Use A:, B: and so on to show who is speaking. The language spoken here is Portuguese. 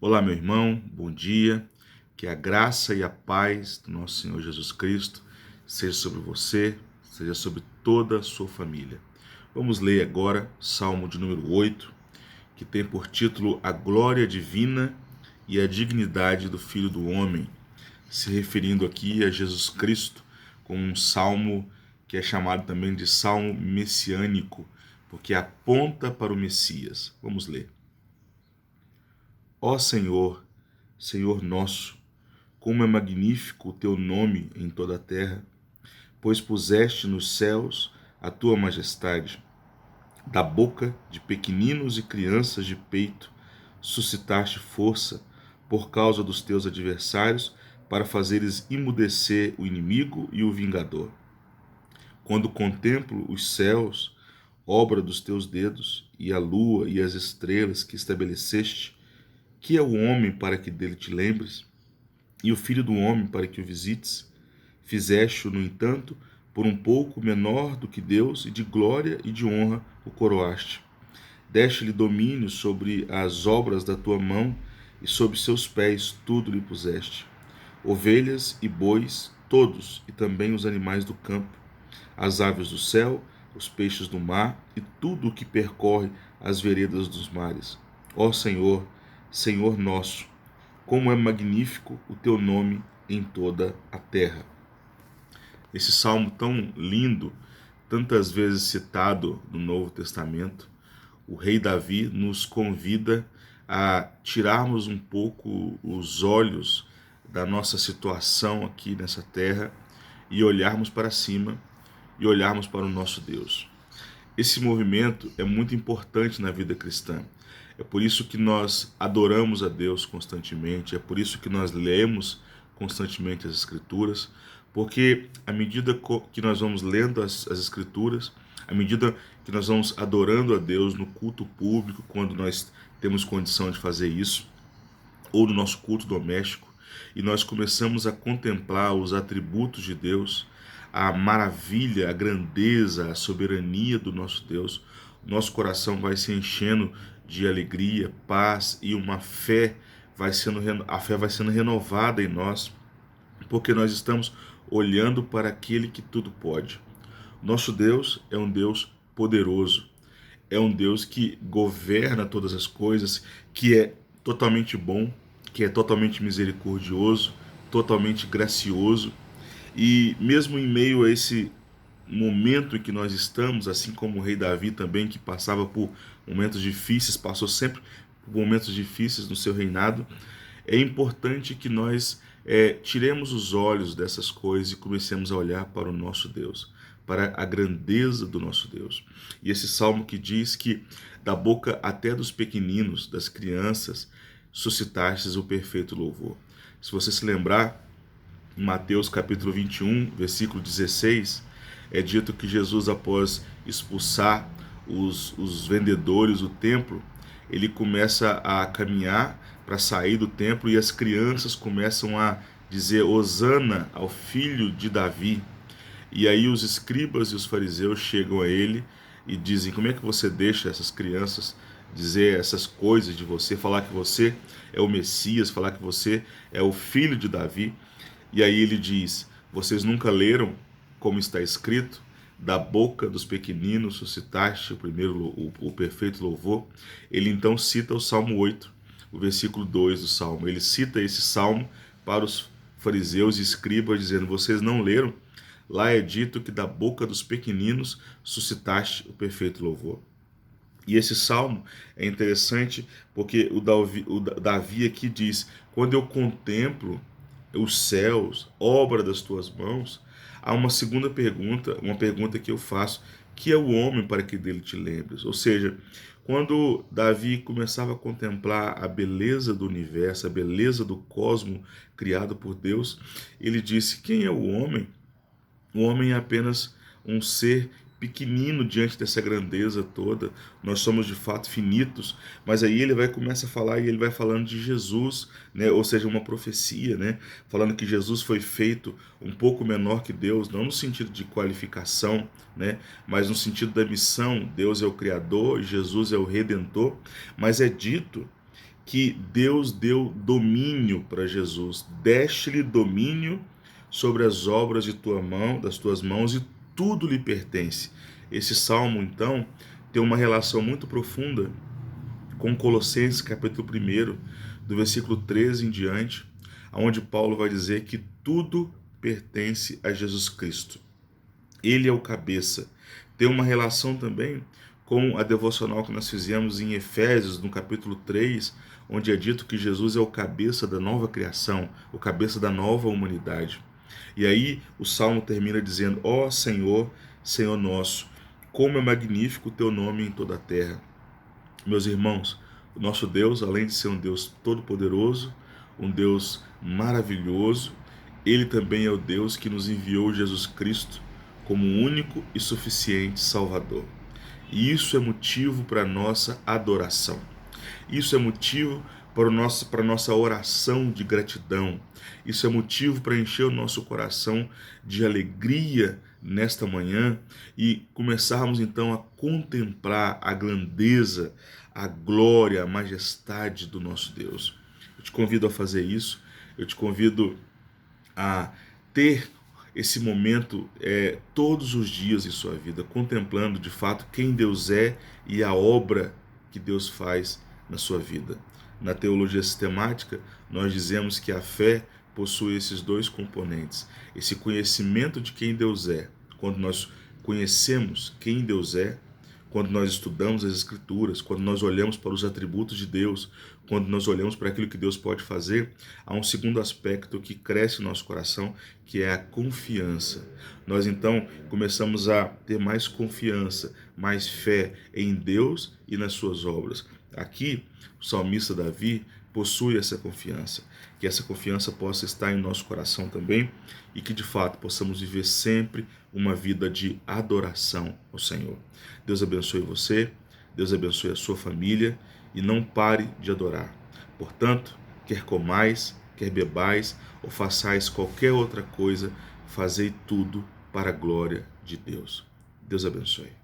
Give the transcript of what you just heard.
A: Olá, meu irmão, bom dia. Que a graça e a paz do nosso Senhor Jesus Cristo seja sobre você, seja sobre toda a sua família. Vamos ler agora Salmo de número 8, que tem por título A Glória Divina e a Dignidade do Filho do Homem, se referindo aqui a Jesus Cristo, com um salmo que é chamado também de Salmo Messiânico, porque aponta para o Messias. Vamos ler. Ó Senhor, Senhor nosso, como é magnífico o teu nome em toda a terra, pois puseste nos céus a tua majestade. Da boca de pequeninos e crianças de peito, suscitaste força por causa dos teus adversários, para fazeres emudecer o inimigo e o vingador. Quando contemplo os céus, obra dos teus dedos, e a lua e as estrelas que estabeleceste, que é o homem para que dele te lembres? E o filho do homem para que o visites? Fizeste-o, no entanto, por um pouco menor do que Deus, e de glória e de honra o coroaste. Deste-lhe domínio sobre as obras da tua mão, e sob seus pés tudo lhe puseste. Ovelhas e bois, todos, e também os animais do campo, as aves do céu, os peixes do mar, e tudo o que percorre as veredas dos mares. Ó Senhor, Senhor nosso, como é magnífico o teu nome em toda a terra. Esse salmo tão lindo, tantas vezes citado no Novo Testamento, o rei Davi nos convida a tirarmos um pouco os olhos da nossa situação aqui nessa terra e olharmos para cima e olharmos para o nosso Deus. Esse movimento é muito importante na vida cristã. É por isso que nós adoramos a Deus constantemente, é por isso que nós lemos constantemente as Escrituras, porque à medida que nós vamos lendo as Escrituras, à medida que nós vamos adorando a Deus no culto público, quando nós temos condição de fazer isso, ou no nosso culto doméstico, e nós começamos a contemplar os atributos de Deus, a maravilha, a grandeza, a soberania do nosso Deus, nosso coração vai se enchendo de alegria, paz e uma fé a fé vai sendo renovada em nós, porque nós estamos olhando para aquele que tudo pode. Nosso Deus é um Deus poderoso, é um Deus que governa todas as coisas, que é totalmente bom, que é totalmente misericordioso, totalmente gracioso. E mesmo em meio a esse momento em que nós estamos, assim como o rei Davi também, que passava por momentos difíceis, passou sempre por momentos difíceis no seu reinado, é importante que nós tiremos os olhos dessas coisas e comecemos a olhar para o nosso Deus, para a grandeza do nosso Deus. E esse salmo que diz que da boca até dos pequeninos, das crianças, suscitastes o perfeito louvor. Se você se lembrar, em Mateus capítulo 21, versículo 16, é dito que Jesus, após expulsar os vendedores do templo, ele começa a caminhar para sair do templo e as crianças começam a dizer Hosana ao filho de Davi. E aí os escribas e os fariseus chegam a ele e dizem: como é que você deixa essas crianças dizer essas coisas de você, falar que você é o Messias, falar que você é o filho de Davi? E aí ele diz: vocês nunca leram como está escrito? Da boca dos pequeninos suscitaste o perfeito louvor. Ele então cita o Salmo 8, o versículo 2 do Salmo. Ele cita esse Salmo para os fariseus e escribas, dizendo: vocês não leram? Lá é dito que da boca dos pequeninos suscitaste o perfeito louvor. E esse salmo é interessante porque o Davi aqui diz: quando eu contemplo os céus, obra das tuas mãos, há uma segunda pergunta, uma pergunta que eu faço: que é o homem para que dele te lembres? Ou seja, quando Davi começava a contemplar a beleza do universo, a beleza do cosmo criado por Deus, ele disse: quem é o homem? O homem é apenas um ser pequenino diante dessa grandeza toda. Nós somos de fato finitos, mas aí ele vai começa a falar e ele vai falando de Jesus, né? Ou seja, uma profecia, né? Falando que Jesus foi feito um pouco menor que Deus, não no sentido de qualificação, né? Mas no sentido da missão. Deus é o Criador, Jesus é o Redentor, mas é dito que Deus deu domínio para Jesus. Deste-lhe domínio sobre as obras de tua mão, das tuas mãos, e tudo lhe pertence. Esse salmo, então, tem uma relação muito profunda com Colossenses capítulo 1, do versículo 13 em diante, onde Paulo vai dizer que tudo pertence a Jesus Cristo. Ele é o cabeça. Tem uma relação também com a devocional que nós fizemos em Efésios, no capítulo 3, onde é dito que Jesus é o cabeça da nova criação, o cabeça da nova humanidade. E aí o salmo termina dizendo: ó Senhor, Senhor nosso, como é magnífico o teu nome em toda a terra. Meus irmãos, o nosso Deus, além de ser um Deus todo-poderoso, um Deus maravilhoso, ele também é o Deus que nos enviou Jesus Cristo como único e suficiente Salvador. E isso é motivo para a nossa adoração. Isso é motivo para a nossa oração de gratidão. Isso é motivo para encher o nosso coração de alegria nesta manhã e começarmos então a contemplar a grandeza, a glória, a majestade do nosso Deus. Eu te convido a fazer isso, eu te convido a ter esse momento todos os dias em sua vida, contemplando de fato quem Deus é e a obra que Deus faz na sua vida. Na teologia sistemática, nós dizemos que a fé possui esses dois componentes. Esse conhecimento de quem Deus é. Quando nós conhecemos quem Deus é, quando nós estudamos as Escrituras, quando nós olhamos para os atributos de Deus, quando nós olhamos para aquilo que Deus pode fazer, há um segundo aspecto que cresce no nosso coração, que é a confiança. Nós então começamos a ter mais confiança, mais fé em Deus e nas suas obras. Aqui, o salmista Davi possui essa confiança, que essa confiança possa estar em nosso coração também e que de fato possamos viver sempre uma vida de adoração ao Senhor. Deus abençoe você, Deus abençoe a sua família e não pare de adorar. Portanto, quer comais, quer bebais ou façais qualquer outra coisa, fazei tudo para a glória de Deus. Deus abençoe.